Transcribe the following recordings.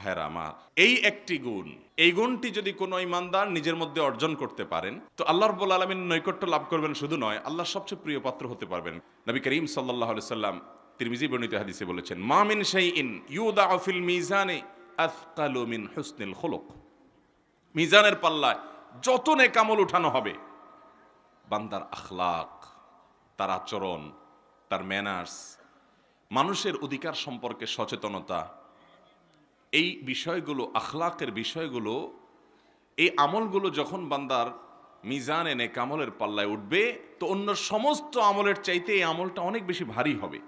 ভাইরা আমার, এই একটি গুণ, এই গুণটি যদি কোনো ইমানদার নিজের মধ্যে অর্জন করতে পারেন তো আল্লাহ রাব্বুল আলামিন নৈকট্য লাভ করবেন, শুধু নয় আল্লাহর সবচেয়ে প্রিয় পাত্র হতে পারবেন। নবী করিম সাল্লাল্লাহু আলাইহি সাল্লাম তিরমিজি বর্ণিত হাদিসে বলেছেন, মা মিন শাইইন ইউদাউ ফিল মিজানে আথকালু মিন হুসনিল খুলুক। মিজানের পাল্লায় যত নেক আমল উঠানো হবে, বান্দার আখলাক, তার আচরণ, তার ম্যানার্স, মানুষের অধিকার সম্পর্কে সচেতনতা, এই বিষয়গুলো, আখলাকের বিষয়গুলো, এই আমলগুলো যখন বান্দার মিজান এনে কামলের পাল্লায় উঠবে তো অন্য সমস্ত আমলের চাইতে এই আমলটা অনেক বেশি ভারী হবে।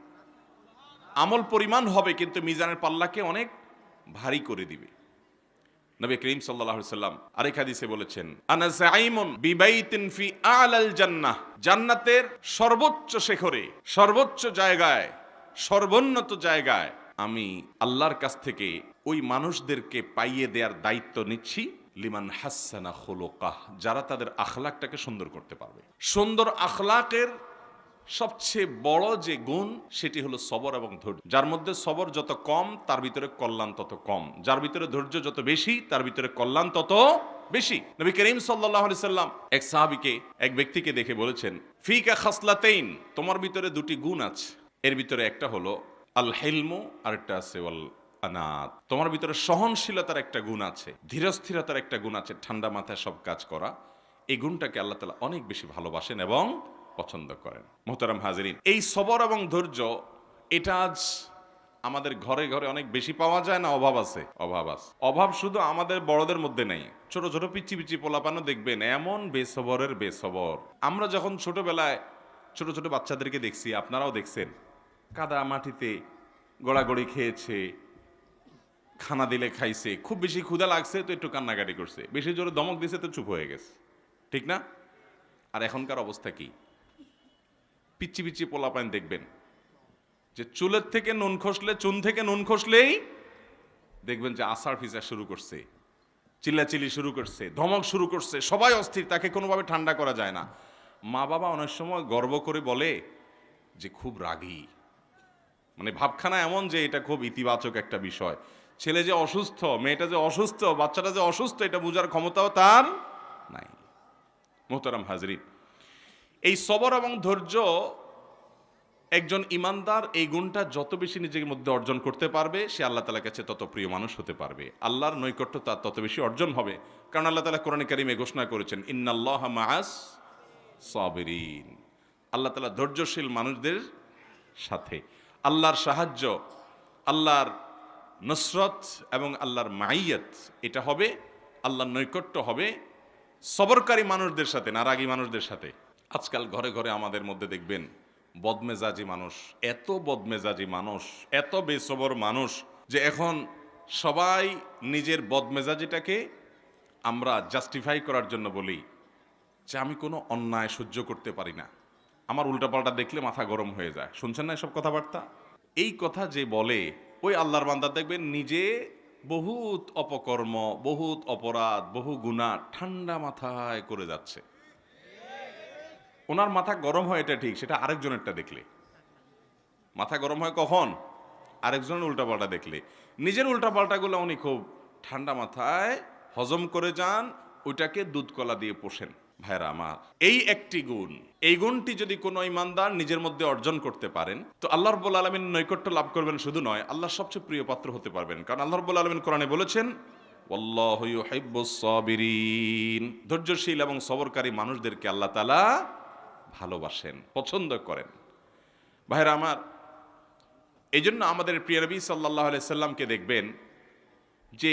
আমল পরিমাণ হবে কিন্তু মিজানের পাল্লাকে অনেক ভারী করে দিবে। নবী করিম সাল্লাল্লাহু আলাইহি সাল্লাম আরেক হাদিসে বলেছেন, আনা যাইমুন বিবাইতিন ফি আলাল জান্নাহ, জান্নাতের সর্বোচ্চ শিখরে, সর্বোচ্চ জায়গায়, সর্বোন্নত জায়গায় আমি আল্লাহর কাছ থেকে ওই মানুষদেরকে পাইয়ে দেওয়ার দায়িত্ব নিচ্ছি, লিমান হাসানা খুলুকাহ, যারা তাদের আখলাকটাকে সুন্দর করতে পারবে। সুন্দর আখলাকের সবচেয়ে বড় যে গুণ সেটি হলো সবর এবং ধৈর্য। যার মধ্যে সবর যত কম তার ভিতরে কল্যাণ তত কম, যার ভিতরে ধৈর্য যত বেশি তার ভিতরে কল্যাণ তত বেশি। নবী করিম সাল্লাল্লাহু আলাইহি সাল্লাম এক সাহাবীকে, এক ব্যক্তিকে দেখে বলেছেন, ফিকা খাসলাতাইন, তোমার ভিতরে দুটি গুণ আছে, এর ভিতরে একটা হলো আল হিলমু, আরেকটা আছে ওয়াল আনাত। তোমার ভিতরে সহনশীলতার একটা গুণ আছে, ধীরস্থিরতার একটা গুণ আছে, ঠান্ডা মাথায় সব কাজ করা। এই গুণটাকে আল্লাহ তাআলা অনেক বেশি ভালোবাসেন এবং পছন্দ করেন। মোহতারাম হাজিরিন, এই সবর এবং ধৈর্য এটা আজ আমাদের ঘরে ঘরে অনেক বেশি পাওয়া যায় না? অভাব আছে, অভাব আছে। অভাব শুধু আমাদের বড়দের মধ্যে নেই, ছোট ছোট পিচ্ছি পিচ্ছি পোলাপানও দেখবেন এমন বেসবরের বেসবর। আমরা যখন ছোটবেলায় ছোট ছোট বাচ্চাদেরকে দেখছি, আপনারাও দেখছেন, কাদা মাটিতে গড়াগড়ি খেয়েছে, খানা দিলে খাইছে, খুব বেশি ক্ষুধা লাগছে তো একটু কান্নাকাটি করছে, বেশি জোরে ধমক দিছে তো চুপ হয়ে গেছে, ঠিক না? আর এখনকার অবস্থা কি? পিচ্ছি পিচ্ছি পোলাপান দেখবেন যে চুলের থেকে নুন খসলে, চুন থেকে নুন খসলেই দেখবেন যে আসার ফিসা শুরু করছে, চিল্লাচিল্লি শুরু করছে, ধমক শুরু করছে, সবাই অস্থির, তাকে কোনোভাবে ঠান্ডা করা যায় না। মা বাবা অনেক সময় গর্ব করে বলে যে খুব রাগী, মানে ভাবখানা এমন যে এটা খুব ইতিবাচক একটা বিষয়। ছেলে যে অসুস্থ, মেয়েটা যে অসুস্থ, বাচ্চাটা যে অসুস্থ, এটা বোঝার ক্ষমতাও তার নাই। মোহতারাম হাজরিন, এই সবর এবং ধৈর্য, একজন ইমানদার এই গুণটা যত বেশি নিজের মধ্যে অর্জন করতে পারবে সে আল্লাহ তাআলার কাছে তত প্রিয় মানুষ হতে পারবে, আল্লাহর নৈকট্য তার তত বেশি অর্জন হবে। কারণ আল্লাহ তাআলা কোরআনে কারিমে ঘোষণা করেছেন, ইন্নাল্লাহা মাআস সাবিরিন, আল্লাহ তাআলা ধৈর্যশীল মানুষদের সাথে। আল্লাহর সাহায্য, আল্লাহর নসরত এবং আল্লাহর মাইয়াত এটা হবে, আল্লাহর নৈকট্য হবে সবরকারী মানুষদের সাথে, না রাগী মানুষদের সাথে। আজকাল ঘরে ঘরে আমাদের মধ্যে দেখবেন বদমেজাজি মানুষ, এত বদমেজাজি মানুষ, এত বেসবর মানুষ যে এখন সবাই নিজের বদমেজাজিটাকে আমরা জাস্টিফাই করার জন্য বলি যে আমি কোনো অন্যায় সহ্য করতে পারি না, আমার উল্টাপাল্টা দেখলে মাথা গরম হয়ে যায়। শুনছেন না এসব কথাবার্তা? এই কথা যে বলে ওই আল্লাহর বান্দা দেখবেন নিজে বহুত অপকর্ম, বহুত অপরাধ, বহু গুনাহ ঠান্ডা মাথায় করে যাচ্ছে। ওনার মাথা গরম হয় এটা ঠিক, সেটা আরেকজনেরটা দেখলে। মাথা গরম হয় কখন? আরেকজনের উল্টাপাল্টা দেখলে। নিজের উল্টাপাল্টাগুলো উনি খুব ঠান্ডা মাথায় হজম করে যান, ওইটাকে দুধ কলা দিয়ে পোষেন। ভাইরা আমার, এই একটি গুণ, এই গুণটি যদি কোনো ইমানদার নিজের মধ্যে অর্জন করতে পারেন তো আল্লাহ রাব্বুল আলামিন নৈকট্য লাভ করবেন, শুধু নয় আল্লাহর সবচেয়ে প্রিয় পাত্র হতে পারবেন। কারণ আল্লাহ রাব্বুল আলামিন কোরআনে বলেছেন, ওয়াল্লাহু ইউহিব্বুস সাবিরিন, ধৈর্যশীল এবং সবরকারী মানুষদেরকে আল্লাহ তাআলা ভালোবাসেন, পছন্দ করেন। ভাইরা আমার, এই জন্য আমাদের প্রিয় নবী সাল্লাল্লাহু আলাইহি সাল্লামকে দেখবেন যে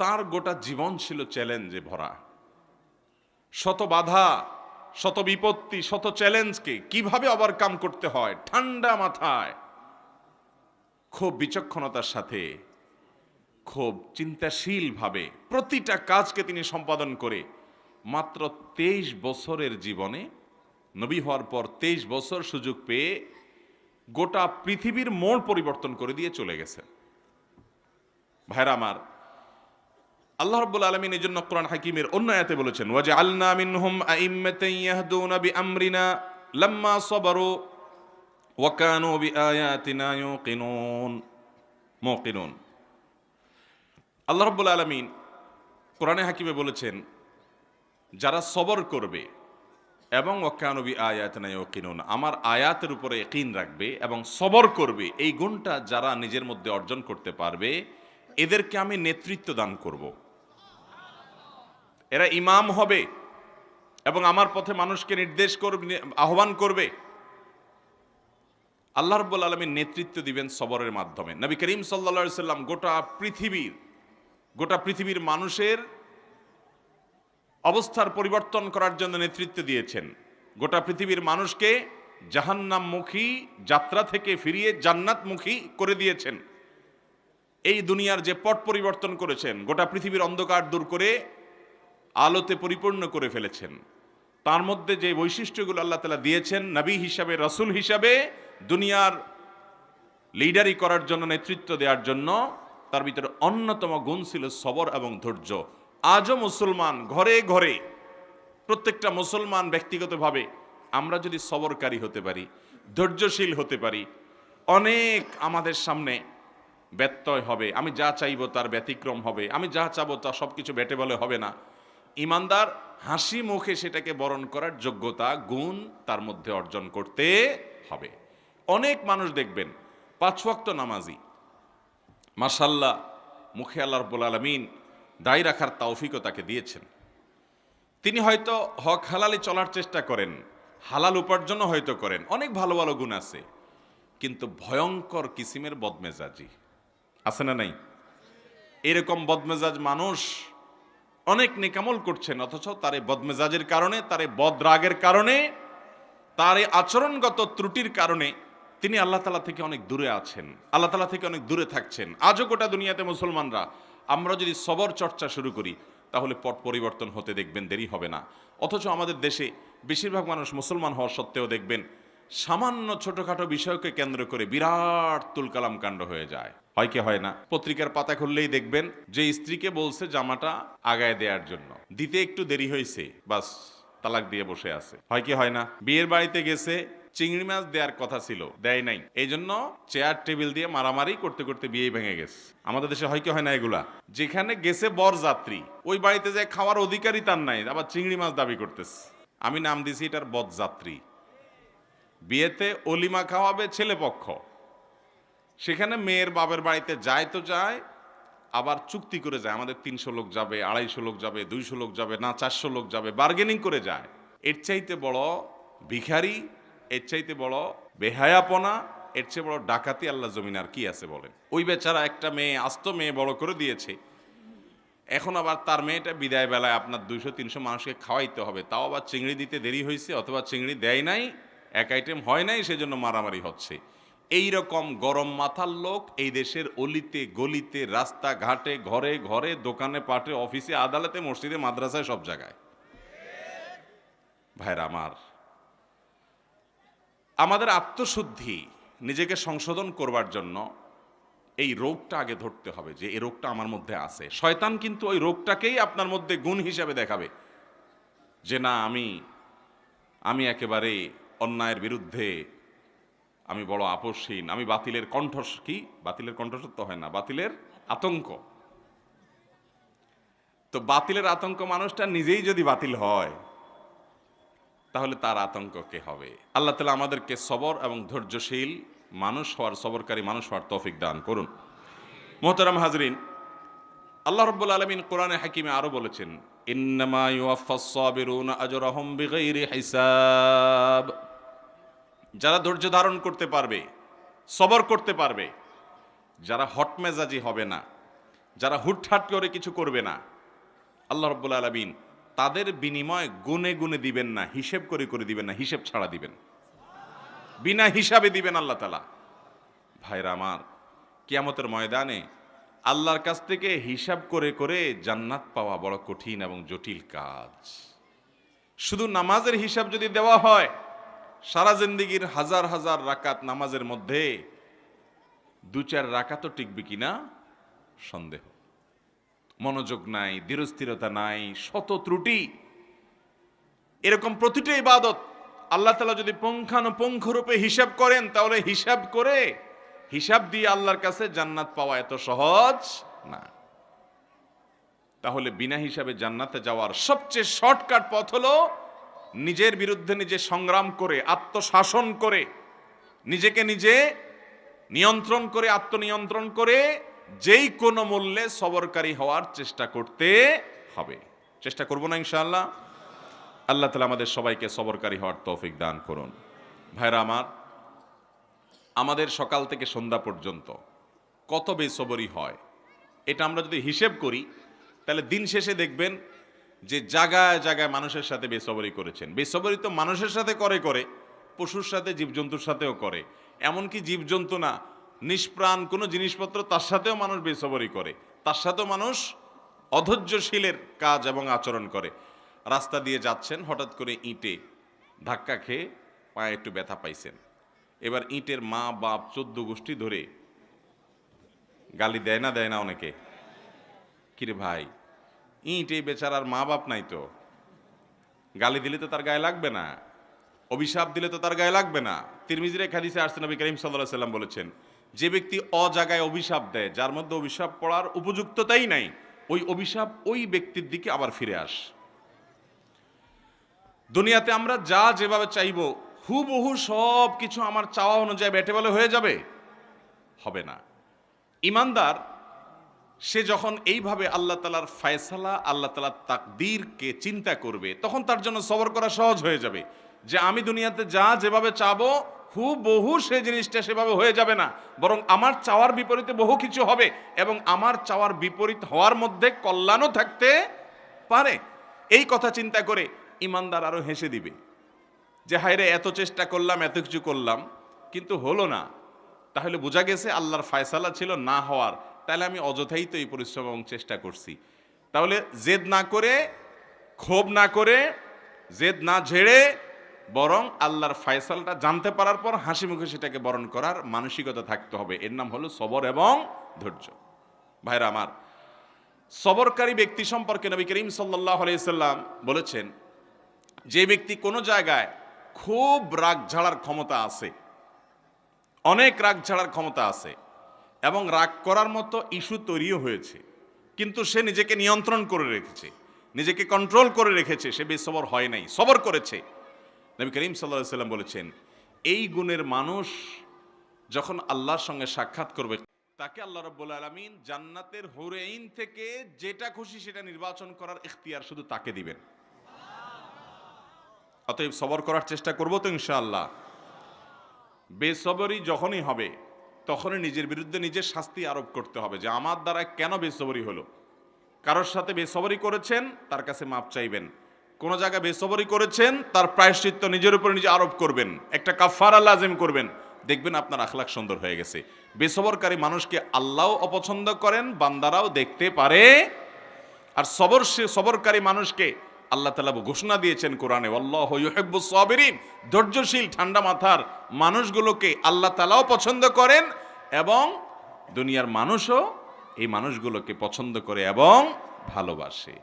তার গোটা জীবন ছিল চ্যালেঞ্জে ভরা। শত বাধা, শত বিপত্তি, শত চ্যালেঞ্জকে কিভাবে ওভারকাম করতে হয় ঠান্ডা মাথায়, খুব বিচক্ষণতার সাথে, খুব চিন্তাশীলভাবে প্রতিটা কাজকে তিনি সম্পাদন করে মাত্র 23 বছরের জীবনে, নবী হওয়ার পর 23 বছর সুযোগ পেয়ে গোটা পৃথিবীর মোড় পরিবর্তন করে দিয়ে চলে গেছেন। ভাইরা আমার, আল্লাহ রাব্বুল আলামিন এই জন্য কোরআন হাকিমের অন্য আয়াতে বলেছেন, ওয়াজআলনা মিনহুম আইম্মাতান ইয়াহদুনা বিআমরিনা লাম্মা সাবারু ওয়া কানু বিআয়াতিনা মুকিনুন। আল্লাহ রাব্বুল আলামিন কোরআনে হাকিমে বলেছেন, যারা সবর করবে এবং ওয়াকানু বিআয়াতিনা ইয়াকিনুন, আমার আয়াতের উপরে ইয়াকিন রাখবে এবং সবর করবে, এই গুণটা যারা নিজের মধ্যে অর্জন করতে পারবে, এদেরকে আমি নেতৃত্ব দান করব। এরা ইমাম হবে এবং আমার পথে মানুষকে নির্দেশ করবে, আহ্বান করবে। আল্লাহ রাব্বুল আলামিন নেতৃত্ব দিবেন সবরের মাধ্যমে। নবী করিম সাল্লাল্লাহু আলাইহি সাল্লাম গোটা পৃথিবীর মানুষের অবস্থার পরিবর্তন করার জন্য নেতৃত্ব দিয়েছেন। গোটা পৃথিবীর মানুষকে জাহান্নামমুখী যাত্রা থেকে ফিরিয়ে জান্নাতমুখী করে দিয়েছেন। এই দুনিয়ার যে পট পরিবর্তন করেছেন, গোটা পৃথিবীর অন্ধকার দূর করে আলোতে পরিপূর্ণ করে ফেলেছেন। তার মধ্যে যে বৈশিষ্ট্যগুলো আল্লাহ তাআলা দিয়েছেন, নবী হিসাবে, রাসূল হিসাবে, দুনিয়ার লিডারি করার জন্য, নেতৃত্ব দেওয়ার জন্য, তার ভিতরে অন্যতম গুণ ছিল সবর এবং ধৈর্য। আজও মুসলমান ঘরে ঘরে, প্রত্যেকটা মুসলমান ব্যক্তিগতভাবে আমরা যদি সবরকারী হতে পারি, ধৈর্যশীল হতে পারি, অনেক আমাদের সামনে ব্যত্যয় হবে। আমি যা চাইবো তার ব্যতিক্রম হবে, আমি যা চাবো তা সব কিছু বেটে বলে হবে না। ইমানদার হাসি মুখে সেটাকে বরণ করার যোগ্যতা, গুণ তার মধ্যে অর্জন করতে হবে। অনেক মানুষ দেখবেন 5 ওয়াক্ত নামাজি, মাশাআল্লাহ, মুখে আল্লাহ রাব্বুল আলামিন দায় রাখার তৌফিকও তাকে দিয়েছেন। তিনি হয়তো হক হালালে চলার চেষ্টা করেন, হালাল উপার্জনও হয়তো করেন, অনেক ভালো ভালো গুণ আছে, কিন্তু ভয়ঙ্কর কিসিমের বদমেজাজি আছে না নাই? এরকম বদমেজাজ মানুষ অনেক নেকামল করছেন, অথচ তার এই বদমেজাজের কারণে, তার এই বদরাগের কারণে, তার এই আচরণগত ত্রুটির কারণে তিনি আল্লাহ তাআলা থেকে অনেক দূরে আছেন, আল্লাহ তাআলা থেকে অনেক দূরে থাকছেন। আজও গোটা দুনিয়াতে মুসলমানরা আমরা যদি সবর চর্চা শুরু করি, তাহলে পট পরিবর্তন হতে দেখবেন দেরি হবে না। অথচ আমাদের দেশে বেশিরভাগ মানুষ মুসলমান হওয়া সত্ত্বেও দেখবেন সামান্য ছোটখাটো বিষয়কে কেন্দ্র করে বিরাট তুলকালাম কাণ্ড হয়ে যায়। হয় কি হয় না? পত্রিকার পাতা খুললেই দেখবেন যে স্ত্রীকে বলছে জামাটা আগায় দেওয়ার জন্য, দিতে একটু দেরি হয়েছে, বাস তালাক দিয়ে বসে আছে। হয় কি হয় না? বিয়ের বাড়িতে গেছে, চিংড়ি মাছ দেওয়ার কথা ছিল, দেয় নাই, এই জন্য চেয়ার টেবিল দিয়ে মারামারি করতে করতে বিয়ে ভেঙে গেছে। আমাদের দেশে হয় কি হয় না এগুলা? যেখানে গেছে বর যাত্রী, ওই বাড়িতে যায় খাওয়ার অধিকারই তার নাই, আবার চিংড়ি মাছ দাবি করতেছে। আমি নাম দিছি এটার বরযাত্রী। বিয়েতে অলিমা খাওয়াবে ছেলে পক্ষ, সেখানে মেয়ের বাবার বাড়িতে যায় তো যায়, আবার চুক্তি করে যায়, আমাদের 300 লোক যাবে, 250 লোক যাবে, 200 লোক যাবে, না 400 লোক যাবে, বার্গেনিং করে যায়। এর চাইতে বড় ভিখারি, এর চাইতে বড় বেহায়াপনা, এর চেয়ে বড় ডাকাতি আল্লাহ জমিন আর কি আছে বলেন? ওই বেচারা একটা মেয়ে, আস্ত মেয়ে বড় করে দিয়েছে, এখন আবার তার মেয়েটা বিদায় বেলায় আপনার 200-300 মানুষকে খাওয়াইতে হবে, তাও আবার চিংড়ি দিতে দেরি হয়েছে, অথবা চিংড়ি দেয় নাই, এক আইটেম হয় নাই, সেজন্য মারামারি হচ্ছে। এই রকম গরম মাথার লোক এই দেশের অলিতে গলিতে, রাস্তাঘাটে, ঘরে ঘরে, দোকানে পাটে, অফিসে, আদালতে, মসজিদে, মাদ্রাসায়, সব জায়গায়। ভাইরা আমার, আমাদের আত্মশুদ্ধি, নিজেকে সংশোধন করবার জন্য এই রোগটা আগে ধরতে হবে যে এই রোগটা আমার মধ্যে আছে। শয়তান কিন্তু ওই রোগটাকেই আপনার মধ্যে গুণ হিসাবে দেখাবে যে না, আমি একেবারে অন্যায়ের বিরুদ্ধে, আমি বড় আপসহীন, আমি বাতিলের বাতিলের কণ্ঠস্বর তো হয় না, বাতিলের আতঙ্ক। তো বাতিলের আতঙ্ক মানুষটা নিজেই যদি বাতিল হয়, তাহলে তার আতঙ্ক কে হবে? আল্লাহ তাআলা আমাদেরকে সবর এবং ধৈর্যশীল মানুষ হওয়ার, সবরকারী মানুষ হওয়ার তৌফিক দান করুন। মুহতারাম হাজরিন, আল্লাহ রাব্বুল আলামিন কোরআনে হাকিমে আরো বলেছেন, ইন্নামা ইউওয়াফাস সাবিরুনা আজরাহুম বিগাইরি হিসাব। যারা ধৈর্য ধারণ করতে পারবে, সবর করতে পারবে, যারা হটমেজাজি হবে না, যারা হুটহাট করে কিছু করবে না, আল্লাহ রাব্বুল আলামিন তাদের বিনিময় গুনে গুনে দিবেন না, হিসেব করে করে দিবেন না, হিসেব ছাড়া দিবেন, বিনা হিসাবে দিবেন আল্লাহ তাআলা। ভাইরা আমার, কিয়ামতের ময়দানে আল্লাহর কাছ থেকে হিসাব করে করে জান্নাত পাওয়া বড় কঠিন এবং জটিল কাজ। শুধু নামাজের হিসাব যদি দেওয়া হয়, সারা জিন্দেগির হাজার হাজার রাকাত নামাজের মধ্যে 2-4 রাকাতও টিকবে কিনা সন্দেহ। মনোযোগ নাই, দৃঢ়স্থিরতা নাই, শত ত্রুটি। এরকম প্রতিটি ইবাদত আল্লাহ তাআলা যদি পুঙ্খানুপুঙ্খরূপে হিসাব করেন, তাহলে হিসাব দিয়ে আল্লাহর কাছে জান্নাত পাওয়া এত সহজ না। তাহলে বিনা হিসাবে জান্নাতে যাওয়ার সবচেয়ে শর্টকাট পথ হলো নিজের বিরুদ্ধে নিজে সংগ্রাম করে, আত্মশাসন করে, নিজেকে নিজে নিয়ন্ত্রণ করে, আত্মনিয়ন্ত্রণ করে যেই কোনো মূল্যে সবরকারী হওয়ার চেষ্টা করতে হবে। চেষ্টা করব না ইনশাআল্লাহ? আল্লাহ তাআলা আমাদের সবাইকে সবরকারী হওয়ার তৌফিক দান করুন। ভাইরা আমার, আমাদের সকাল থেকে সন্ধ্যা পর্যন্ত কত বেসবরি হয় এটা আমরা যদি হিসেব করি তাহলে দিন শেষে দেখবেন যে জায়গায় জায়গায় মানুষের সাথে বেসবরি করেছেন। বেসবরি তো মানুষের সাথে করে করে, পশুর সাথে, জীবজন্তুর সাথেও করে। এমনকি জীবজন্তু না, নিষ্প্রাণ কোনো জিনিসপত্র তার সাথেও মানুষ বেসবরি করে, তার সাথেও মানুষ অধৈর্যশীলের কাজ এবং আচরণ করে। রাস্তা দিয়ে যাচ্ছেন, হঠাৎ করে ইঁটে ধাক্কা খেয়ে পায়ে একটু ব্যথা পাইছেন। এবার ইঁটের মা বাপ 14 গোষ্ঠী ধরে গালি দেয় না অনেকে? কিরে ভাই, ইঁটে বেচারার মা বাপ নাই তো, গালি দিলে তো তার গায়ে লাগবে না, অভিশাপ দিলে তো তার গায়ে লাগবে না। তিরমিজির এক হাদিসে আসছে, নবী করিম সাল্লাল্লাহু আলাইহি ওয়াসাল্লাম বলেছেন, যে ব্যক্তি অজাগায় অভিশাপ দেয়, যার মধ্যে অভিশাপ পড়ার উপযুক্ততাই নাই, ওই অভিশাপ ওই ব্যক্তির দিকে আবার ফিরে আস। দুনিয়াতে আমরা যা যেভাবে চাইবো হুবহু সব কিছু আমার চাওয়া অনুযায়ী বেটে বলে হয়ে যাবে? হবে না। ইমানদার সে যখন এইভাবে আল্লাহ তাআলার ফয়সালা, আল্লাহ তাআলার তাকদীরকে চিন্তা করবে, তখন তার জন্য সবর করা সহজ হয়ে যাবে। যে আমি দুনিয়াতে যা যেভাবে চাবো হুবহু সে জিনিসটা সেভাবে হয়ে যাবে না, বরং আমার চাওয়ার বিপরীতে বহু কিছু হবে, এবং আমার চাওয়ার বিপরীত হওয়ার মধ্যে কল্যাণও থাকতে পারে। এই কথা চিন্তা করে ইমানদার আরো হেসে দিবে যে হায়রে, এত চেষ্টা করলাম, এত কিছু করলাম, কিন্তু হলো না। তাহলে বোঝা গেছে আল্লাহর ফয়সালা ছিল না হওয়ার, তাহলে আমি অযথাই তো এই পরিশ্রম এবং চেষ্টা করছি। তাহলে জেদ না করে, ক্ষোভ না করে, জেদ না ঝেড়ে, বরং আল্লাহর ফয়সালাটা জানতে পারার পর হাসি মুখে সেটাকে বরণ করার মানসিকতা থাকতে হবে। এর নাম হলো সবর এবং ধৈর্য। ভাইরা আমার, সবরকারী ব্যক্তি সম্পর্কে নবী করিম সাল্লাল্লাহু আলাইহি সাল্লাম বলেছেন, যে ব্যক্তি কোনো জায়গায় খুব রাগ ঝাড়ার ক্ষমতা আছে, অনেক রাগ ঝাড়ার ক্ষমতা আছে, এবং রাগ করার মতো ইস্যু তৈরিও হয়েছে, কিন্তু সে নিজেকে নিয়ন্ত্রণ করে রেখেছে, নিজেকে কন্ট্রোল করে রেখেছে, সে বেসবর হয় নাই, সবর করেছে। নবী করিম সাল্লাল্লাহু আলাইহি সাল্লাম বলেছেন, এই গুণের মানুষ যখন আল্লাহর সঙ্গে সাক্ষাৎ করবে, তাকে আল্লাহ রাব্বুল আলামিন জান্নাতের হুরে আইন থেকে যেটা খুশি সেটা নির্বাচন করার ইখতিয়ার শুধু তাকে দিবেন। অতএব সবর করার চেষ্টা করব তো ইনশাআল্লাহ। বেসবরি যখনই হবে তখনই নিজের বিরুদ্ধে নিজের শাস্তি আরোপ করতে হবে, যে আমার দ্বারা কেন বেসবরি হলো। কারোর সাথে বেসবরি করেছেন, তার কাছে মাপ চাইবেন। কোন জায়গায় বেসবরি করেছেন, তার প্রায়শ্চিত্ত নিজের উপর নিজে আরোপ করবেন, একটা কাফারা লাজিম করবেন, দেখবেন আপনার আখলাক সুন্দর হয়ে গেছে। বেসবরকারী মানুষকে আল্লাহও অপছন্দ করেন, বান্দারাও দেখতে পারে। আর সবরকারী মানুষকে আল্লাহ তাআলা ঘোষণা দিয়েছেন কোরআনে, আল্লাহু ইউহিব্বুস সাবিরিন, ধৈর্যশীল ঠান্ডা মাথার মানুষগুলোকে আল্লাহ তাআলাও পছন্দ করেন, এবং দুনিয়ার মানুষও এই মানুষগুলোকে পছন্দ করে এবং ভালোবাসে।